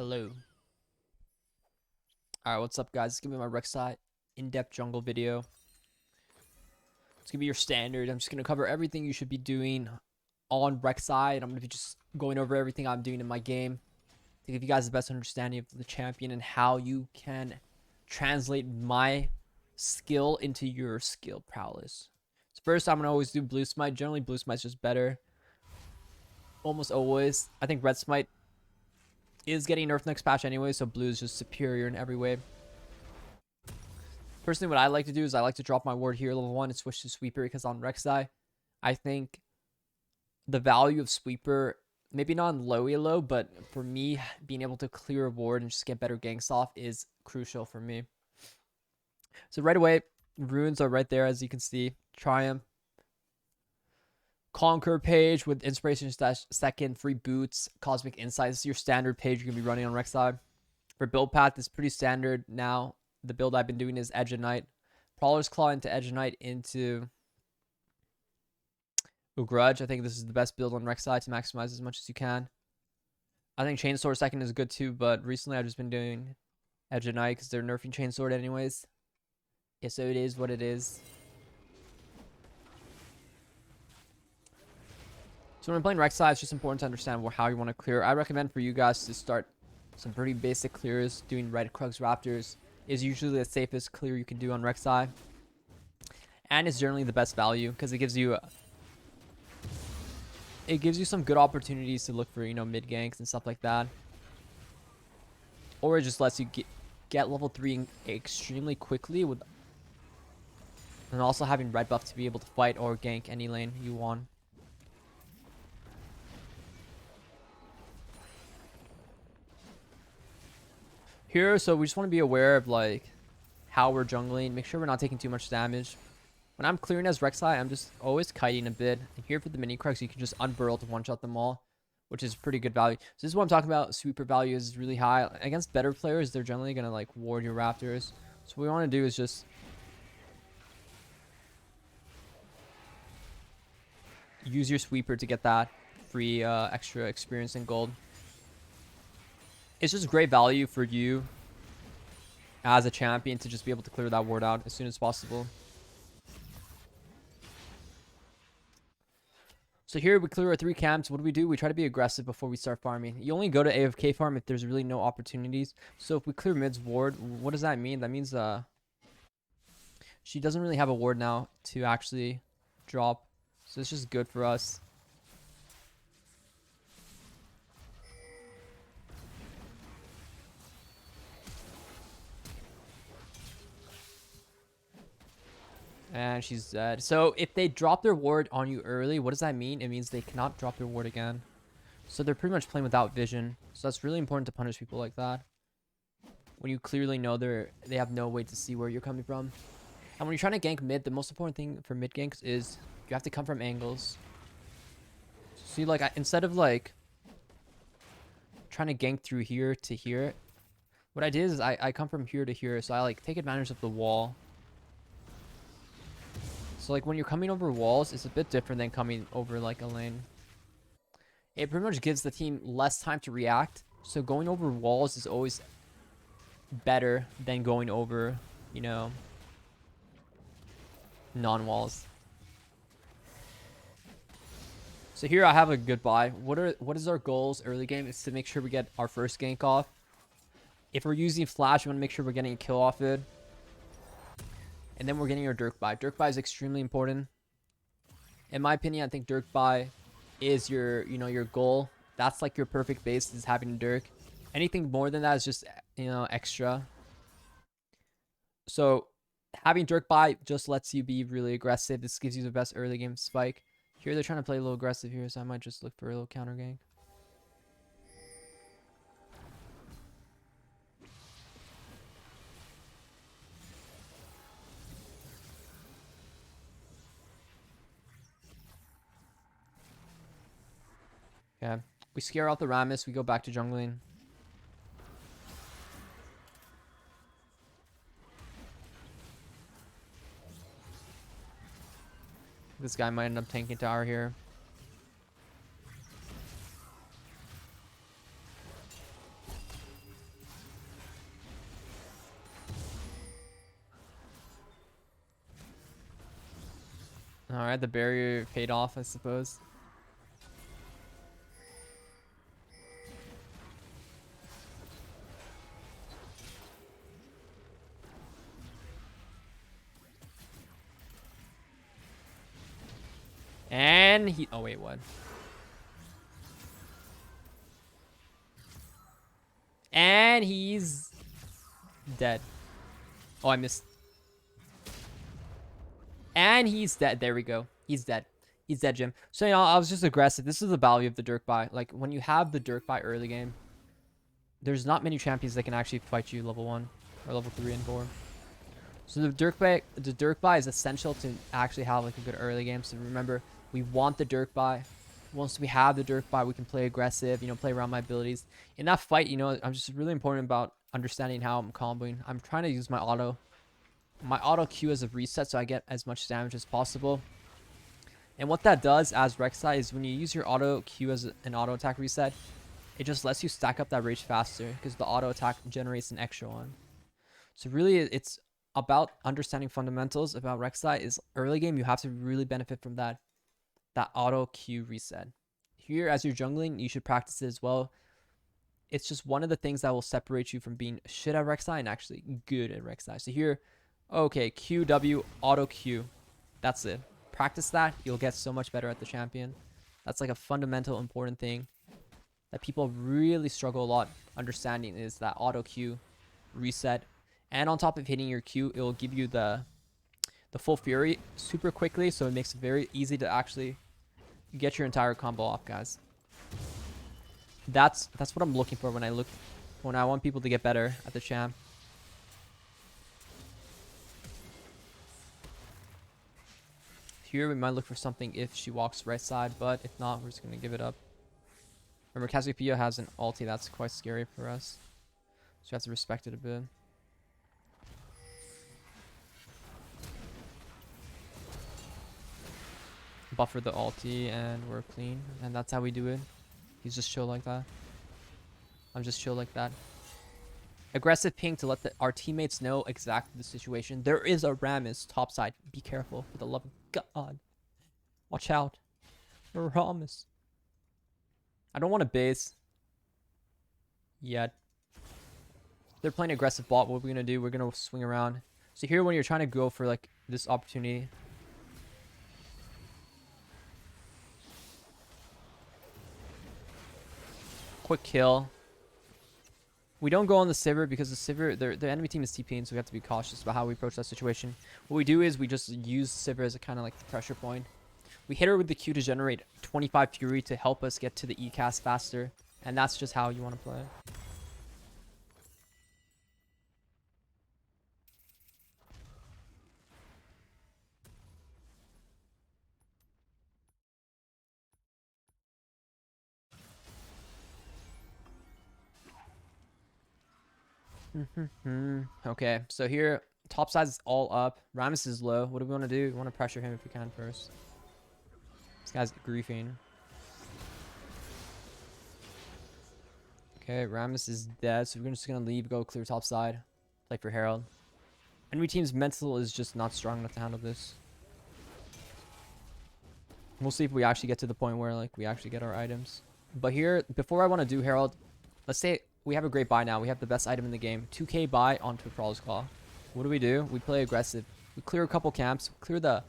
Hello. Alright, what's up, guys? It's gonna be my Rek'sai in-depth jungle video. It's gonna be your standard. I'm just gonna cover everything you should be doing on Rek'sai, and I'm gonna be just going over everything I'm doing in my game to give you guys the best understanding of the champion and how you can translate my skill into your skill prowess. So first, I'm gonna always do blue smite. Generally, blue smite's just better. Almost always. I think red smite is getting nerfed next patch anyway, so blue is just superior in every way. Personally, what I like to do is I like to drop my ward here, level 1, and switch to sweeper, because on Rek'sai, I think the value of sweeper, maybe not in low elo, but for me, being able to clear a ward and just get better ganks off is crucial for me. So right away, runes are right there, as you can see. Triumph. Conquer page with inspiration second, free boots, cosmic insight. This is your standard page you're going to be running on Rek'sai. For build path, it's pretty standard now. The build I've been doing is Edge of Night. Prowler's Claw into Edge of Night into Grudge. I think this is the best build on Rek'sai to maximize as much as you can. I think Chainsword second is good too, but recently I've just been doing Edge of Night because they're nerfing Chainsword anyways. Yeah, so it is what it is. So when I'm playing Rek'Sai, it's just important to understand how you want to clear. I recommend for you guys to start some pretty basic clears. Doing Red Krugs Raptors is usually the safest clear you can do on Rek'Sai. And it's generally the best value because it gives you some good opportunities to look for, mid ganks and stuff like that. Or it just lets you get level 3 extremely quickly and also having red buff to be able to fight or gank any lane you want. Here, so we just want to be aware of like how we're jungling. Make sure we're not taking too much damage. When I'm clearing as Rek'Sai, I'm just always kiting a bit. And here for the mini Krugs, you can just unburl to one-shot them all, which is pretty good value. So this is what I'm talking about. Sweeper value is really high. Against better players, they're generally going to like ward your Raptors. So what we want to do is just use your sweeper to get that free extra experience and gold. It's just great value for you as a champion to just be able to clear that ward out as soon as possible. So here we clear our 3 camps. What do? We try to be aggressive before we start farming. You only go to AFK farm if there's really no opportunities. So if we clear mid's ward, what does that mean? That means she doesn't really have a ward now to actually drop. So it's just good for us. And she's dead. So if they drop their ward on you early, what does that mean? It means they cannot drop their ward again. So they're pretty much playing without vision. So that's really important to punish people like that. When you clearly know they have no way to see where you're coming from. And when you're trying to gank mid, the most important thing for mid ganks is you have to come from angles. So see, like, instead of like trying to gank through here to here, what I did is I come from here to here. So I like take advantage of the wall. So like when you're coming over walls, it's a bit different than coming over like a lane. It pretty much gives the team less time to react. So going over walls is always better than going over, non-walls. So here I have a goodbye. What is our goals early game? Is to make sure we get our first gank off. If we're using flash, we want to make sure we're getting a kill off it. And then we're getting our Dirk buy. Dirk buy is extremely important. In my opinion, I think Dirk buy is your goal. That's like your perfect base is having a Dirk. Anything more than that is just, extra. So having Dirk buy just lets you be really aggressive. This gives you the best early game spike. Here they're trying to play a little aggressive here, so I might just look for a little counter gank. Okay, we scare out the Rammus. We go back to jungling. This guy might end up tanking tower here. Alright, the barrier paid off, I suppose. And he... Oh, wait, what? And he's... dead. Oh, I missed. And he's dead. There we go. He's dead. He's dead, Jim. So, you know, I was just aggressive. This is the value of the Dirk buy. Like, when you have the Dirk buy early game, there's not many champions that can actually fight you level 1 or level 3 and 4. So the Dirk buy is essential to actually have like a good early game. So remember, we want the Dirk buy. Once we have the Dirk buy, we can play aggressive, you know, play around my abilities. In that fight, you know, I'm just really important about understanding how I'm comboing. I'm trying to use my auto Q as a reset so I get as much damage as possible. And what that does as Rek'sai is when you use your auto Q as an auto attack reset, it just lets you stack up that rage faster because the auto attack generates an extra one. So really, it's about understanding fundamentals about Rek'sai. Is early game, you have to really benefit from that auto Q reset. Here, as you're jungling, you should practice it as well. It's just one of the things that will separate you from being shit at Rek'sai and actually good at Rek'sai. So here, okay, QW, auto Q. That's it. Practice that. You'll get so much better at the champion. That's like a fundamental important thing that people really struggle a lot understanding is that auto Q reset. And on top of hitting your Q, it will give you the full fury super quickly. So it makes it very easy to actually get your entire combo off, guys. That's what I'm looking for when I want people to get better at the champ. Here we might look for something if she walks right side, but if not, we're just gonna give it up. Remember, Cassiopeia has an ulti that's quite scary for us, so you have to respect it a bit. Buffer the ulti and we're clean, and that's how we do it. He's just chill like that. I'm just chill like that. Aggressive ping to let our teammates know exactly the situation. There is a Rammus topside. Be careful, for the love of God. Watch out. Rammus. I don't want to base yet. They're playing aggressive bot. What are we going to do? We're going to swing around. So here when you're trying to go for like this opportunity, quick kill. We don't go on the Sivir because the Sivir, the enemy team is TPing, so we have to be cautious about how we approach that situation. What we do is we just use Sivir as a kind of like the pressure point. We hit her with the Q to generate 25 Fury to help us get to the E-cast faster. And that's just how you want to play. Okay, so here, top side is all up. Rammus is low. What do we want to do? We want to pressure him if we can first. This guy's griefing. Okay, Rammus is dead, so we're just going to leave, go clear top side. Play for Herald. Enemy team's mental is just not strong enough to handle this. We'll see if we actually get to the point where like we actually get our items. But here, before I want to do Herald, let's say we have a great buy now. We have the best item in the game. 2k buy onto a Prowler's Claw. What do? We play aggressive. We clear a couple camps. Clear the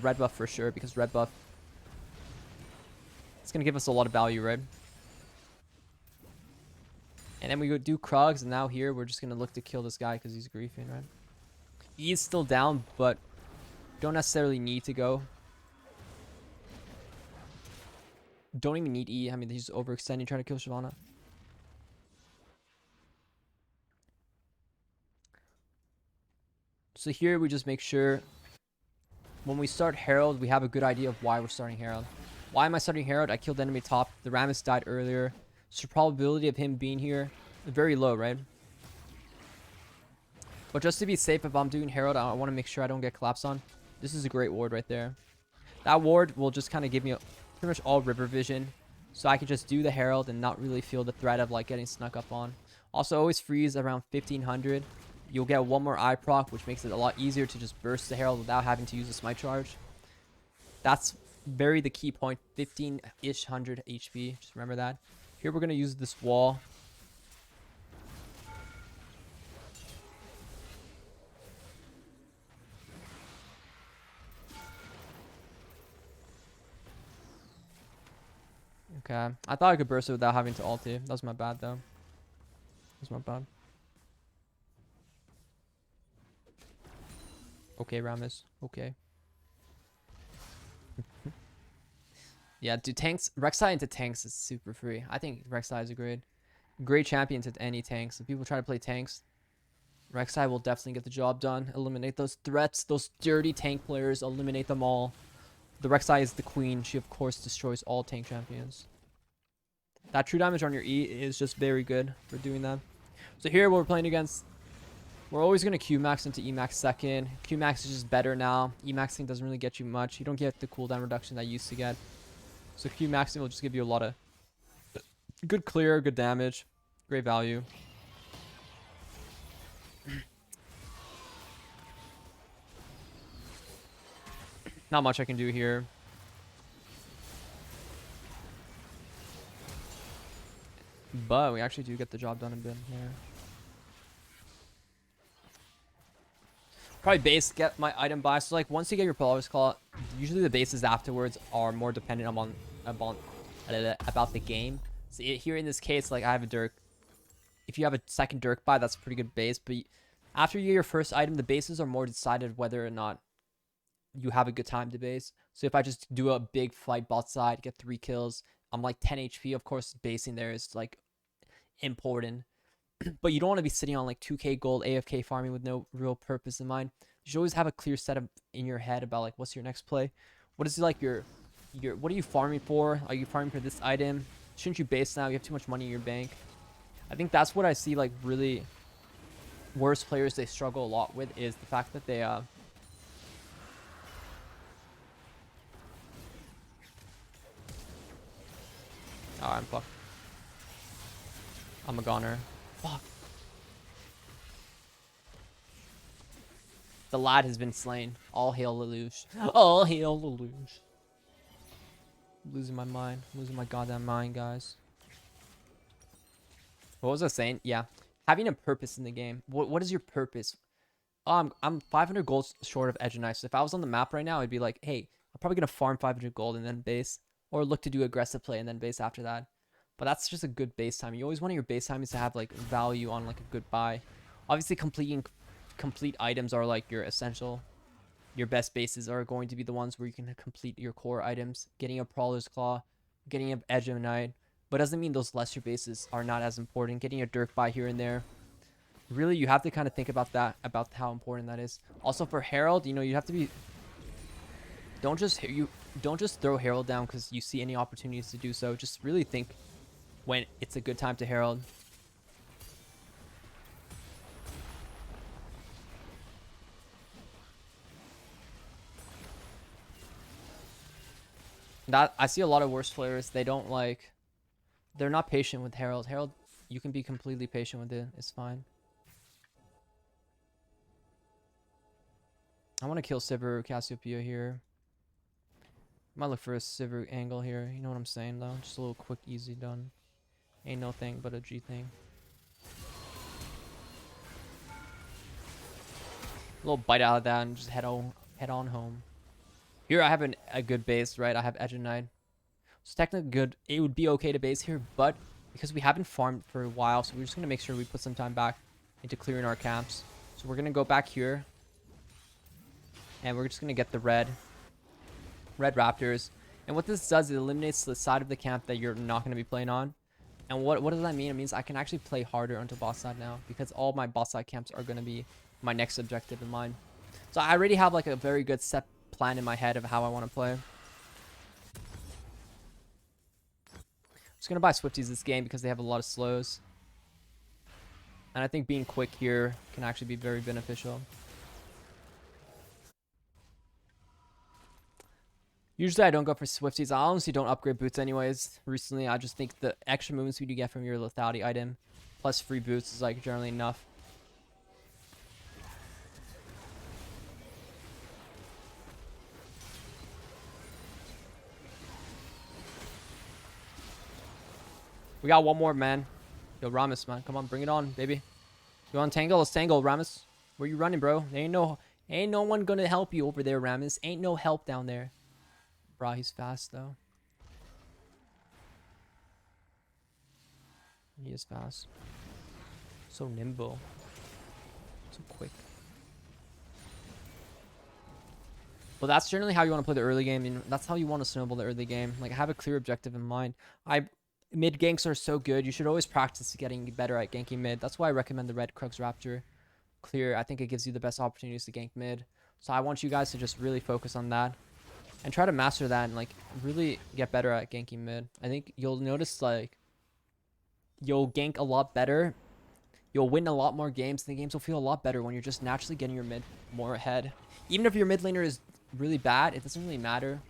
red buff for sure, because red buff, it's going to give us a lot of value, right? And then we go do Krugs, and now here we're just going to look to kill this guy because he's griefing, right? E is still down, but don't necessarily need to go. Don't even need E. I mean, he's overextending, trying to kill Shyvana. So here we just make sure when we start Herald, we have a good idea of why we're starting Herald. Why am I starting Herald? I killed enemy top. The Rammus died earlier. So probability of him being here is very low, right? But just to be safe, if I'm doing Herald, I want to make sure I don't get collapsed on. This is a great ward right there. That ward will just kind of give me pretty much all river vision. So I can just do the Herald and not really feel the threat of like getting snuck up on. Also, always freeze around 1500. You'll get one more eye proc, which makes it a lot easier to just burst the Herald without having to use a smite charge. That's very the key point. 15-ish 100 HP. Just remember that. Here we're going to use this wall. Okay. I thought I could burst it without having to ulti. That was my bad, though. That was my bad. Okay, Ramus. Okay. Yeah, dude, tanks. Rek'sai into tanks is super free. I think Rek'sai is a great champion to any tanks. If people try to play tanks, Rek'sai will definitely get the job done. Eliminate those threats, those dirty tank players. Eliminate them all. The Rek'sai is the queen. She, of course, destroys all tank champions. That true damage on your E is just very good for doing that. So here, what we're playing against, we're always going to Q-max into E-max second. Q-max is just better now. E-maxing doesn't really get you much. You don't get the cooldown reduction that you used to get. So Q-maxing will just give you a lot of good clear, good damage, great value. Not much I can do here. But we actually do get the job done a bit here. Probably base, get my item buy. So like once you get your Polaris Claw, usually the bases afterwards are more dependent about the game. So here in this case, like I have a Dirk. If you have a second Dirk buy, that's a pretty good base. But after you get your first item, the bases are more decided whether or not you have a good time to base. So if I just do a big fight bot side, get 3 kills, I'm like 10 HP. Of course, basing there is like important. But you don't want to be sitting on like 2k gold AFK farming with no real purpose in mind. You should always have a clear setup in your head about like what's your next play. What is like your what are you farming for? Are you farming for this item? Shouldn't you base now? You have too much money in your bank. I think that's what I see like really worst players they struggle a lot with, is the fact that they oh, I'm fucked. I'm a goner. Fuck. The lad has been slain. All hail Lelouch. All hail Lelouch. Losing my mind. Losing my goddamn mind, guys. What was I saying? Yeah. Having a purpose in the game. What is your purpose? Oh, I'm 500 gold short of Edge and Knife. So if I was on the map right now, I'd be like, hey, I'm probably going to farm 500 gold and then base. Or look to do aggressive play and then base after that. But that's just a good base time. You always want your base time is to have like value on like a good buy. Obviously, complete items are like your essential. Your best bases are going to be the ones where you can complete your core items. Getting a Prowler's Claw, getting an Edge of Night. But doesn't mean those lesser bases are not as important. Getting a Dirk buy here and there. Really, you have to kind of think about that, about how important that is. Also for Herald, you know, you have to be. Don't just throw Herald down because you see any opportunities to do so. Just really think when it's a good time to Herald. That I see a lot of worse players. They don't like. They're not patient with Herald. Herald, you can be completely patient with it. It's fine. I want to kill Sivir Cassiopeia here. Might look for a Sivir angle here. You know what I'm saying, though? Just a little quick, easy done. Ain't no thing but a G thing. A little bite out of that and just head on home. Here I have a good base, right? I have Edge and Knight. So technically good. It would be okay to base here, but because we haven't farmed for a while, so we're just going to make sure we put some time back into clearing our camps. So we're going to go back here. And we're just going to get the red raptors. And what this does, it eliminates the side of the camp that you're not going to be playing on. And what does that mean? It means I can actually play harder onto boss side now, because all my boss side camps are going to be my next objective in mind. So I already have like a very good set plan in my head of how I want to play. Just going to buy Swifties this game because they have a lot of slows. And I think being quick here can actually be very beneficial. Usually I don't go for Swifties. I honestly don't upgrade boots anyways. Recently, I just think the extra movement speed you get from your lethality item plus free boots is like generally enough. We got one more, man. Yo, Ramus, man. Come on, bring it on, baby. You want to tangle? Let's tangle, Ramus. Where you running, bro? There ain't no one gonna help you over there, Ramus. Ain't no help down there. Bro, he's fast, though. He is fast. So nimble. So quick. But that's generally how you want to play the early game. And that's how you want to snowball the early game. Like, have a clear objective in mind. Mid ganks are so good. You should always practice getting better at ganking mid. That's why I recommend the Red Crux Raptor clear. I think it gives you the best opportunities to gank mid. So I want you guys to just really focus on that and try to master that and like really get better at ganking mid. I think you'll notice like you'll gank a lot better. You'll win a lot more games. The games will feel a lot better when you're just naturally getting your mid more ahead. Even if your mid laner is really bad, it doesn't really matter.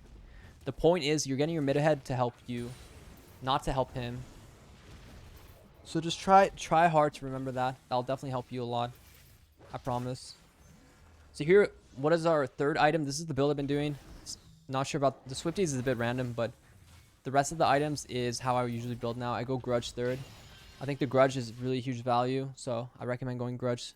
The point is you're getting your mid ahead to help you, not to help him. So just try hard to remember that. That'll definitely help you a lot. I promise. So here, what is our third item? This is the build I've been doing. Not sure about the Swifties, is a bit random, but the rest of the items is how I usually build now. I go Grudge third. I think the Grudge is really huge value, so I recommend going Grudge.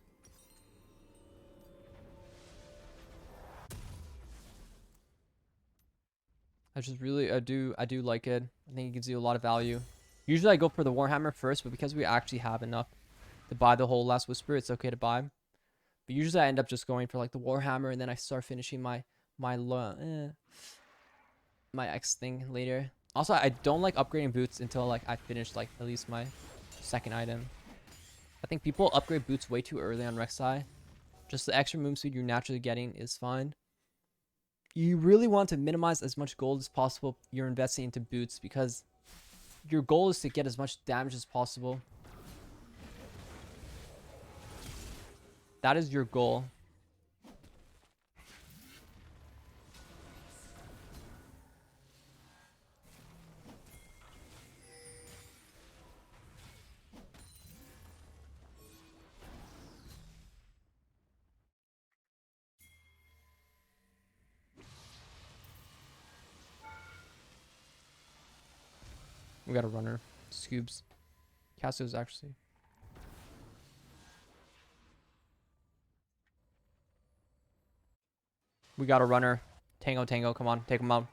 I do like it. I think it gives you a lot of value. Usually I go for the Warhammer first, but because we actually have enough to buy the whole Last Whisper, it's okay to buy. But usually I end up just going for like the Warhammer, and then I start finishing my X thing later. Also, I don't like upgrading boots until like I finish like at least my second item. I think people upgrade boots way too early on Rek'sai. Just the extra move speed you're naturally getting is fine. You really want to minimize as much gold as possible you're investing into boots, because your goal is to get as much damage as possible. That is your goal. We got a runner. Scoobs. Cassio's actually. We got a runner. Tango, Tango. Come on. Take him out.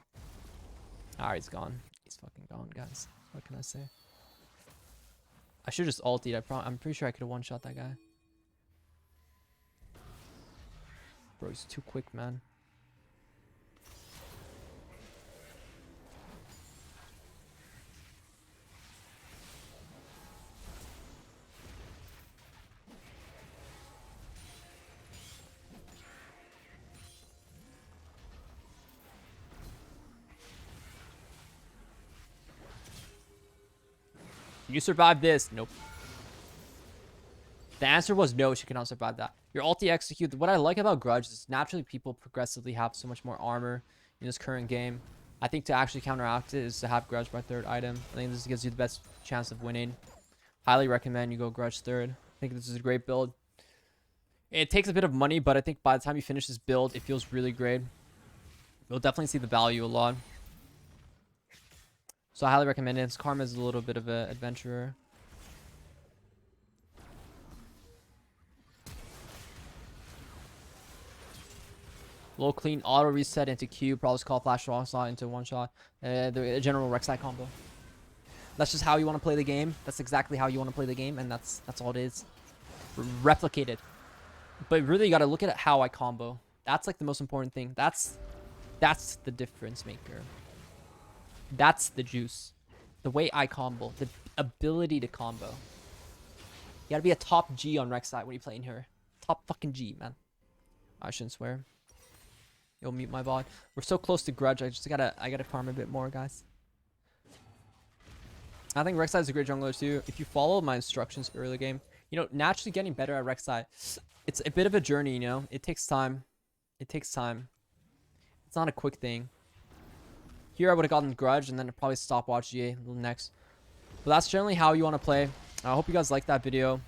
Alright, he's gone. He's fucking gone, guys. What can I say? I should just ultied. I'm pretty sure I could have one-shot that guy. Bro, he's too quick, man. You survived this. Nope. The answer was no, she cannot survive that. Your ulti execute. What I like about Grudge is naturally people progressively have so much more armor in this current game. I think to actually counteract it is to have Grudge by third item. I think this gives you the best chance of winning. Highly recommend you go Grudge third. I think this is a great build. It takes a bit of money, but I think by the time you finish this build, it feels really great. You'll definitely see the value a lot. So I highly recommend it. Karma is a little bit of an adventurer. Low clean auto reset into Q. Probably call flash wrong slot into one shot. The general Rek'sai combo. That's just how you want to play the game. That's exactly how you want to play the game, and that's all it is. Replicate it. But really, you got to look at how I combo. That's like the most important thing. That's the difference maker. That's the juice. The way I combo. The ability to combo. You gotta be a top G on Rek'sai when you're playing her. Top fucking G, man. I shouldn't swear. You'll mute my bot. We're so close to Grudge. I gotta farm a bit more, guys. I think Rek'Sai is a great jungler too. If you follow my instructions early game, you know, naturally getting better at Rek'Sai, it's a bit of a journey, you know. It takes time. It takes time. It's not a quick thing. Here I would have gotten Grudge and then probably stopwatch GA next. But that's generally how you want to play. I hope you guys liked that video.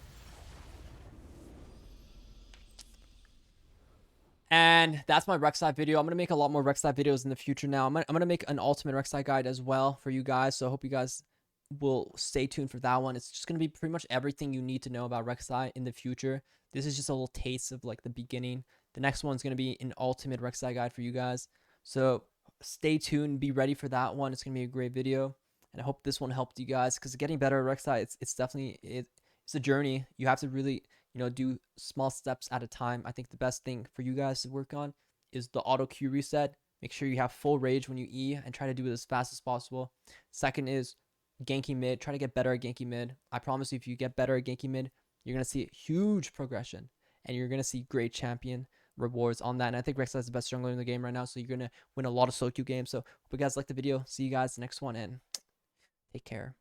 And that's my Rek'Sai video. I'm going to make a lot more Rek'Sai videos in the future now. I'm gonna make an ultimate Rek'Sai guide as well for you guys. So I hope you guys will stay tuned for that one. It's just gonna be pretty much everything you need to know about Rek'Sai in the future. This is just a little taste of like the beginning. The next one's gonna be an ultimate Rek'Sai guide for you guys. So stay tuned, be ready for that one. It's gonna be a great video, and I hope this one helped you guys because getting better at Rek'Sai, it's definitely it's a journey. You have to really do small steps at a time. I think the best thing for you guys to work on is the auto Q reset. Make sure you have full rage when you E and try to do it as fast as possible. Second is ganking mid. Try to get better at ganking mid. I promise you, if you get better at ganking mid, you're going to see huge progression and you're going to see great champion rewards on that. And I think Rek'Sai is the best jungler in the game right now, so you're going to win a lot of solo queue games. So hope you guys liked the video. See you guys next one, and take care.